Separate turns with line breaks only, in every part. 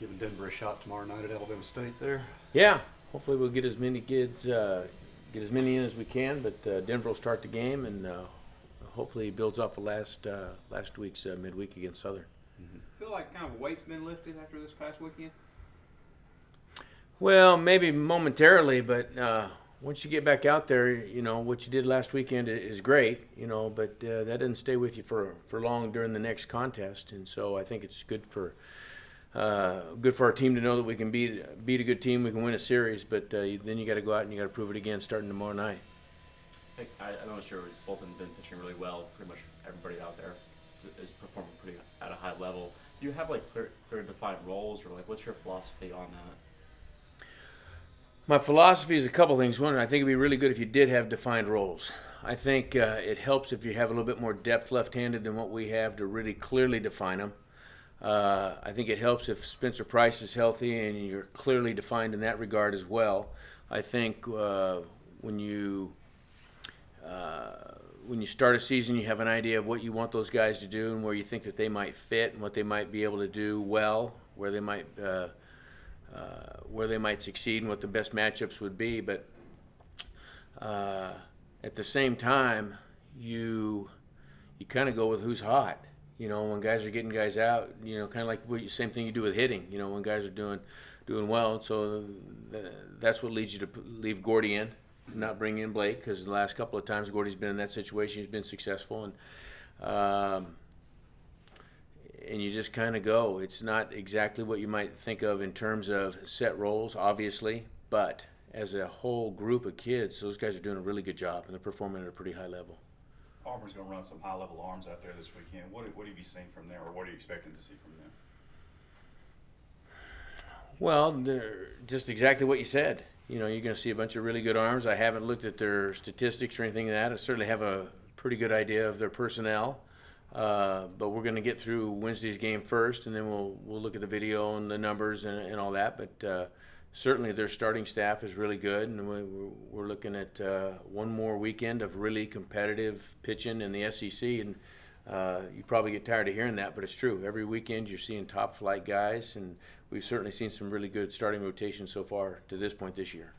Giving Denver a shot tomorrow night at Alabama State there.
Yeah, hopefully we'll get as many kids, get as many in as we can. But Denver will start the game, and hopefully he builds off of last week's midweek against Southern.
Feel like kind of weight's been lifted after this past weekend?
Well, maybe momentarily, but once you get back out there, you know, what you did last weekend is great, you know, but that doesn't stay with you for long during the next contest. And so I think it's good for our team to know that we can beat a good team, we can win a series, but then you got to go out and you got to prove it again starting tomorrow night.
I know sure both have been pitching really well. Pretty much everybody out there is performing pretty at a high level. Do you have like clear defined roles, or like what's your philosophy on that?
My philosophy is a couple things. One, I think it'd be really good if you did have defined roles. I think it helps if you have a little bit more depth left-handed than what we have to really clearly define them. I think it helps if Spencer Price is healthy and you're clearly defined in that regard as well. I think when you start a season, you have an idea of what you want those guys to do and where you think that they might fit and what they might be able to do well, where they might succeed and what the best matchups would be. But at the same time, you kind of go with who's hot. You know, when guys are getting guys out, you know, kind of like the same thing you do with hitting. You know, when guys are doing well, so that's what leads you to leave Gordy in, not bring in Blake, because the last couple of times Gordy's been in that situation, he's been successful, and you just kind of go. It's not exactly what you might think of in terms of set roles, obviously, but as a whole group of kids, those guys are doing a really good job, and they're performing at a pretty high level.
Auburn's going to run some high-level arms out there this weekend. What have you seen from them, or what are you expecting to see from them?
Well, they're just exactly what you said. You know, you're going to see a bunch of really good arms. I haven't looked at their statistics or anything like that. I certainly have a pretty good idea of their personnel. But we're going to get through Wednesday's game first, and then we'll look at the video and the numbers and all that. But certainly their starting staff is really good, and we're looking at one more weekend of really competitive pitching in the SEC. And you probably get tired of hearing that, but it's true. Every weekend you're seeing top-flight guys, and we've certainly seen some really good starting rotations so far to this point this year.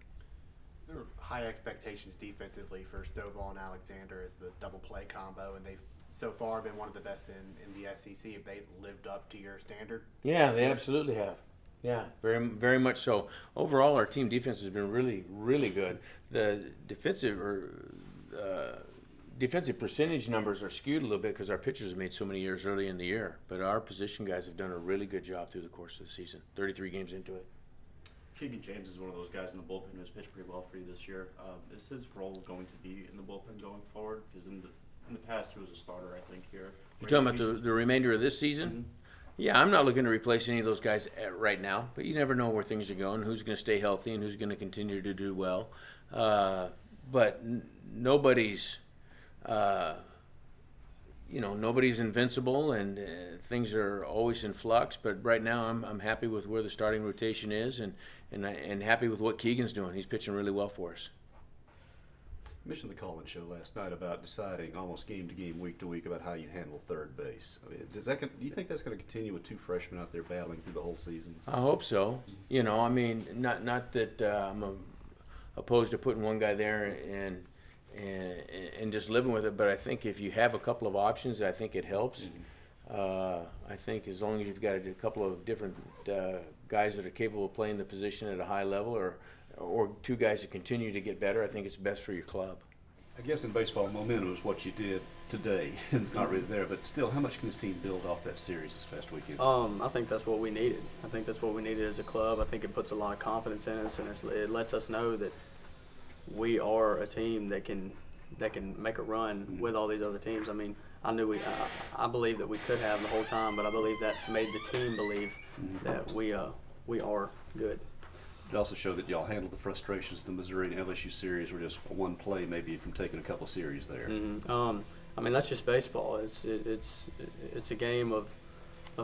There are high expectations defensively for Stovall and Alexander as the double play combo, and they've so far been one of the best in the SEC. Have they lived up to your standard?
Yeah, they absolutely have. Yeah, very, very much so. Overall, our team defense has been really, really good. The defensive percentage numbers are skewed a little bit because our pitchers have made so many years early in the year. But our position guys have done a really good job through the course of the season, 33 games into it.
Keegan James is one of those guys in the bullpen who's pitched pretty well for you this year. Is his role going to be in the bullpen going forward? Because in the past, he was a starter, I think, here.
You're talking about the remainder of this season? Mm-hmm. Yeah, I'm not looking to replace any of those guys right now, but you never know where things are going, who's going to stay healthy and who's going to continue to do well. But nobody's nobody's invincible, and things are always in flux. But right now, I'm happy with where the starting rotation is, and happy with what Keegan's doing. He's pitching really well for us.
You mentioned the call-in show last night about deciding almost game to game, week to week, about how you handle third base. I mean, do you think that's going to continue with two freshmen out there battling through the whole season?
I hope so. You know, I mean, not that I'm opposed to putting one guy there and just living with it, but I think if you have a couple of options, I think it helps. I think as long as you've got a couple of different guys that are capable of playing the position at a high level, or two guys that continue to get better, I think it's best for your club.
I guess in baseball, momentum is what you did today. It's not really there, but still, how much can this team build off that series this past weekend?
I think that's what we needed. I think that's what we needed as a club. I think it puts a lot of confidence in us, and it lets us know that we are a team that can make a run with all these other teams. I mean, I believe that we could have the whole time, but I believe that made the team believe that we are good.
It also showed that y'all handled the frustrations of the Missouri and LSU series, were just one play maybe from taking a couple of series there.
I mean, that's just baseball. It's a game of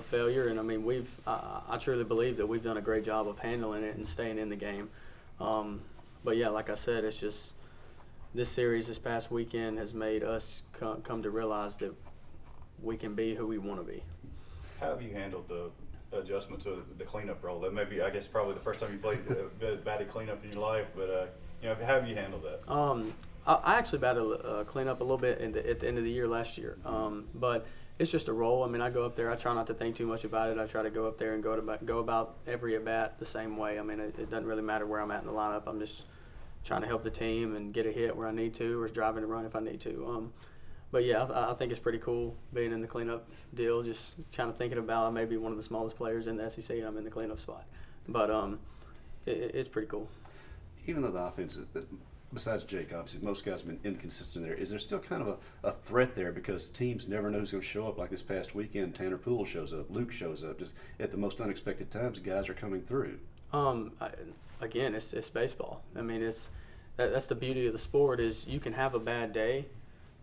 failure, and I mean I truly believe that we've done a great job of handling it and staying in the game. But yeah, like I said, it's just this series this past weekend has made us come to realize that we can be who we want to be.
How have you handled the
adjustment to the cleanup role? That may be, I guess, probably the first time you played batted cleanup in your life, but you know, how have you handled that?
I actually batted cleanup a little bit at the end of the year last year, but it's just a role. I mean, I go up there. I try not to think too much about it. I try to go up there and go about every at bat the same way. I mean, it doesn't really matter where I'm at in the lineup. I'm just trying to help the team and get a hit where I need to, or driving a run if I need to. But yeah, I think it's pretty cool being in the cleanup deal. Just kind of thinking about I may be one of the smallest players in the SEC, and I'm in the cleanup spot. But it's pretty cool.
Even though the offense, besides Jake, obviously most guys have been inconsistent there, is there still kind of a threat there because teams never know who's going to show up? Like this past weekend, Tanner Poole shows up, Luke shows up. Just at the most unexpected times, guys are coming through.
Again, it's baseball. I mean, that's the beauty of the sport is you can have a bad day,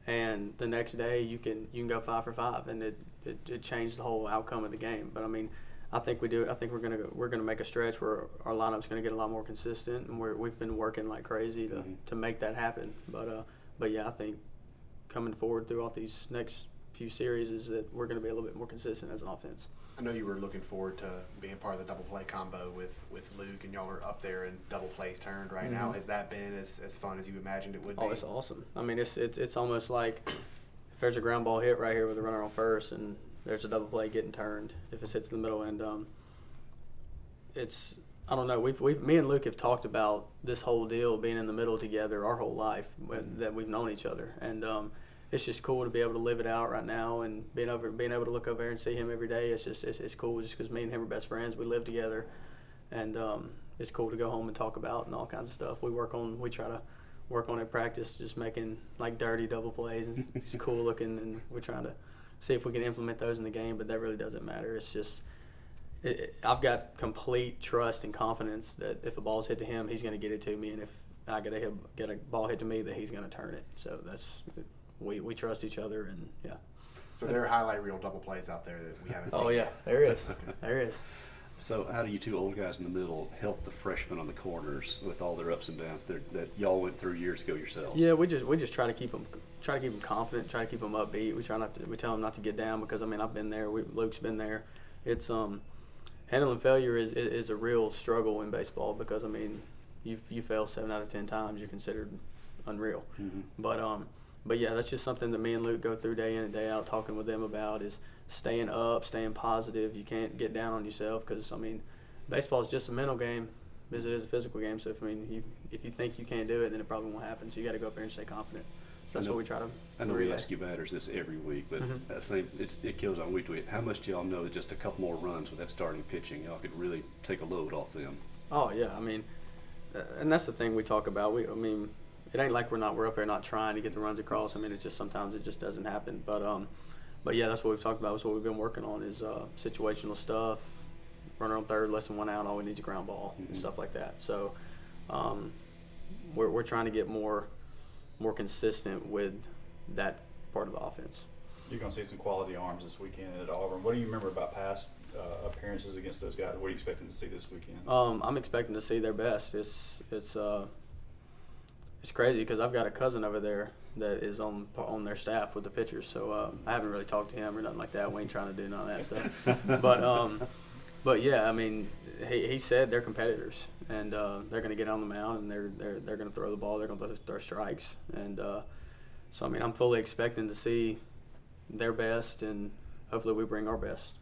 and the next day you can go 5 for 5, and it changed the whole outcome of the game. But I mean, I think we do. I think we're gonna make a stretch where our lineup's gonna get a lot more consistent, and we've been working like crazy to make that happen. But yeah, I think coming forward throughout these next few series is that we're gonna be a little bit more consistent as an offense.
I know you were looking forward to being part of the double play combo with Luke, and y'all are up there in double plays turned right now. Has that been as fun as you imagined it would be?
Oh, it's awesome. I mean, it's almost like if there's a ground ball hit right here with a runner on first, and there's a double play getting turned if it hits the middle, and it's I don't know. Me and Luke have talked about this whole deal being in the middle together our whole life that we've known each other, and it's just cool to be able to live it out right now and being able to look over there and see him every day. It's cool just because me and him are best friends. We live together, and it's cool to go home and talk about and all kinds of stuff. We try to work on at practice, just making like dirty double plays. It's just cool looking, and we're trying to see if we can implement those in the game. But that really doesn't matter. It's just I've got complete trust and confidence that if a ball's hit to him, he's going to get it to me, and if I get a ball hit to me, that he's going to turn it. So we trust each other, and yeah.
So there are highlight reel double plays out there that we haven't seen.
Oh yeah, there is. There is.
So how do you two old guys in the middle help the freshmen on the corners with all their ups and downs that y'all went through years ago yourselves?
Yeah, we just try to keep them confident, try to keep them upbeat. We tell them not to get down because I mean I've been there. Luke's been there. It's handling failure is a real struggle in baseball because I mean you fail 7 out of 10 times, you're considered unreal. But yeah, that's just something that me and Luke go through day in and day out, talking with them about is staying up, staying positive. You can't get down on yourself because, I mean, baseball is just a mental game as it is a physical game. So, if you think you can't do it, then it probably won't happen. So you got to go up there and stay confident. So that's what we try to
I know we ask you batters this every week, but I think it kills on week to week. How much do y'all know that just a couple more runs with that starting pitching, y'all could really take a load off them?
Oh, yeah. I mean, and that's the thing we talk about. It ain't like we're up there not trying to get the runs across. I mean, it's just sometimes it just doesn't happen. But yeah, that's what we've talked about. That's what we've been working on is situational stuff. Runner on third, less than 1 out. All we need is a ground ball and stuff like that. So we're trying to get more consistent with that part of the offense.
You're going to see some quality arms this weekend at Auburn. What do you remember about past appearances against those guys? What are you expecting to see this weekend?
I'm expecting to see their best. It's crazy because I've got a cousin over there that is on their staff with the pitchers, so I haven't really talked to him or nothing like that. We ain't trying to do none of that stuff. But yeah, I mean, he said they're competitors, and they're going to get on the mound, and they're going to throw the ball. They're going to throw strikes, and so I mean, I'm fully expecting to see their best, and hopefully we bring our best.